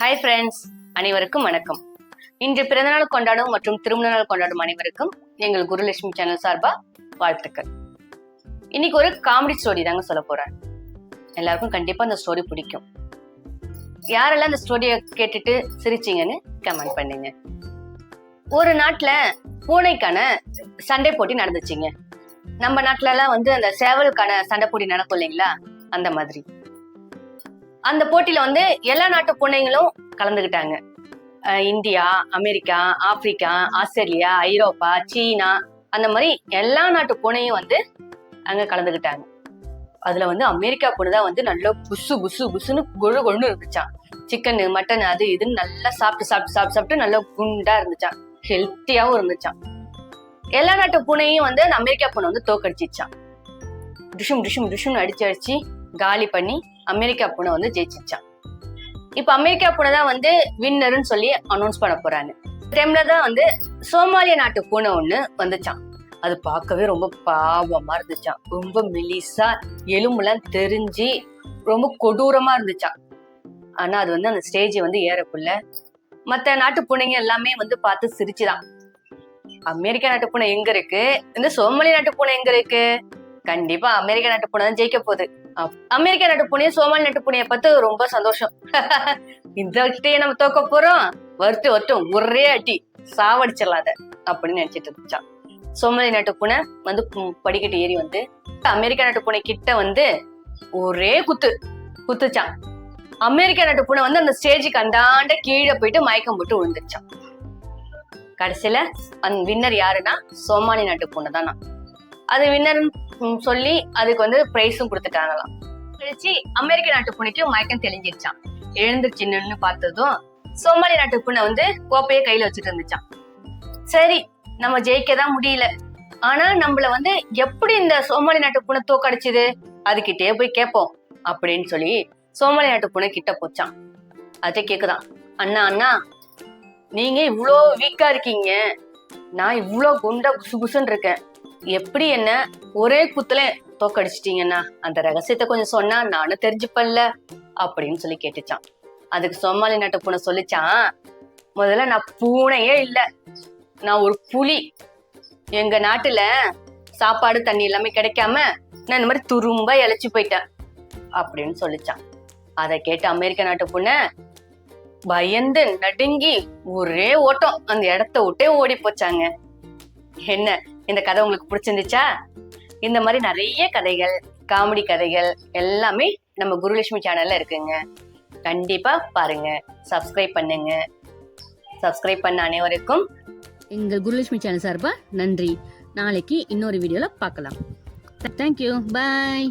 Hi friends, அனைவருக்கும் வணக்கம். இன்று பிறந்தநாள் கொண்டாடும் மற்றும் திருமண நாள் கொண்டாடும் அனைவருக்கும் எங்கள் குருலட்சுமி சேனல் சார்பா வாழ்த்துக்கள். இன்னைக்கு ஒரு காமெடி ஸ்டோரி தாங்க சொல்ல போறேன். எல்லாருக்கும் கண்டிப்பா அந்த ஸ்டோரி பிடிக்கும். யாரெல்லாம் அந்த ஸ்டோரியை கேட்டுட்டு சிரிச்சிங்கன்னு கமெண்ட் பண்ணுங்க. ஒரு நாட்டுல பூனைக்கான சண்டை போட்டி நடந்துச்சுங்க. நம்ம நாட்டுல எல்லாம் அந்த சேவலுக்கான சண்டை போட்டி நடக்கும் இல்லைங்களா, அந்த மாதிரி. அந்த போட்டியில எல்லா நாட்டு பூனைகளும் கலந்துகிட்டாங்க. இந்தியா, அமெரிக்கா, ஆப்பிரிக்கா, ஆஸ்திரேலியா, ஐரோப்பா, சீனா, அந்த மாதிரி எல்லா நாட்டு பூனையும் அங்க கலந்துகிட்டாங்க. அதுல அமெரிக்கா பூனை தான் நல்லா புசு புசு புசுன்னு கொழு கொழுன்னு இருந்துச்சான். சிக்கன், மட்டன், அது இதுன்னு நல்லா சாப்பிட்டு நல்லா குண்டா இருந்துச்சான். ஹெல்த்தியாவும் இருந்துச்சான். எல்லா நாட்டு பூனையும் அந்த அமெரிக்கா பூனை தோக்கடிச்சிச்சான். டிஷும் டிஷும் டிஷும் அடிச்சு காலி பண்ணி அமெரிக்கா பூனை ஜெயிச்சிச்சான். இப்ப அமெரிக்கா பூனை தான் வின்னர்னு சொல்லி அனௌன்ஸ் பண்ண போறாங்க. டைம்ல தான் சோமாலியா நாட்டு பூனை ஒண்ணு வந்துச்சான். அது பார்க்கவே ரொம்ப பாவமா இருந்துச்சான். ரொம்ப மெலிசா, எலும்புலாம் தெரிஞ்சு ரொம்ப கொடூரமா இருந்துச்சான். ஆனா அது அந்த ஸ்டேஜ் ஏறக்குள்ள மத்த நாட்டு பூனைங்க எல்லாமே பார்த்து சிரிச்சுதான். அமெரிக்கா நாட்டு பூனை எங்க இருக்கு, இந்த சோமாலியா நாட்டு பூனை எங்க இருக்கு? கண்டிப்பா அமெரிக்கா நாட்டு பூனை தான் ஜெயிக்க போகுது. அமெரிக்கா நாட்டு பூனையும் சோமாலி நாட்டு பூனைய பார்த்து ரொம்ப சந்தோஷம். இந்த கிட்டே நம்ம தோக்க போறோம், வருட்டும் ஒரே அடி சாவடிச்சிடலாத அப்படின்னு நினைச்சிட்டு இருந்துச்சான். சோமாலி நாட்டு பூனை படிக்கட்டு ஏறி அமெரிக்கா நாட்டு பூனை கிட்ட ஒரே குத்துச்சான். அமெரிக்கா நாட்டு பூனை அந்த ஸ்டேஜுக்கு அந்தாண்ட கீழே போயிட்டு மயக்கம் போட்டு விழுந்துச்சான். கடைசியில அந்த வின்னர் யாருன்னா சோமாலி நாட்டு பூனை தானா. அது வின்னர் சொல்லி அதுக்கு பிரைஸும் கொடுத்துட்டாங்களாம். கழிச்சு அமெரிக்க நாட்டு பூனைக்கு மயக்கம் தெளிஞ்சிருச்சான். எழுந்துருச்சு நின்னு பார்த்ததும் சோமாலி நாட்டு பூனை கோப்பையை கையில வச்சுட்டு இருந்துச்சான். சரி, நம்ம ஜெயிக்கதான் முடியல, ஆனா நம்மள எப்படி இந்த சோமாலி நாட்டு பூனை தோக்கடிச்சுது, அதுகிட்டே போய் கேட்போம் அப்படின்னு சொல்லி சோமாலி நாட்டு பூனை கிட்ட போச்சான். அதை கேக்குதான், அண்ணா நீங்க இவ்வளோ வீக்கா இருக்கீங்க, நான் இவ்வளோ குண்டா குசுகுசுன்னு இருக்கேன், எப்படி என்ன ஒரே குத்துல தோக்கடிச்சிட்டீங்கன்னா அந்த ரகசியத்தை கொஞ்சம் சொன்னா நானும் தெரிஞ்சுப்பேன்ல அப்படின்னு சொல்லி கேட்டுச்சான். அதுக்கு சோமாலி நாட்டு பூனை சொல்லிச்சான், முதல்ல நான் பூனையே இல்ல, நான் ஒரு புலி. எங்க நாட்டுல சாப்பாடு தண்ணி எல்லாமே கிடைக்காம நான் இந்த மாதிரி துரும்ப இழைச்சு போயிட்டேன் அப்படின்னு சொல்லிச்சான். அதை கேட்டு அமெரிக்க நாட்டு பூனை பயந்து நடுங்கி ஒரே ஓட்டம் அந்த இடத்த விட்டே ஓடி போச்சாங்க. என்ன, இந்த கதை உங்களுக்கு பிடிச்சிருந்துச்சா? இந்த மாதிரி நிறைய கதைகள், காமெடி கதைகள் எல்லாமே நம்ம குருலட்சுமி சேனல்ல இருக்குங்க. கண்டிப்பா பாருங்க, சப்ஸ்கிரைப் பண்ணுங்க. சப்ஸ்கிரைப் பண்ண அனைவருக்கும் எங்கள் குருலட்சுமி சேனல் சார்பா நன்றி. நாளைக்கு இன்னொரு வீடியோல பார்க்கலாம். தேங்க்யூ, பாய்.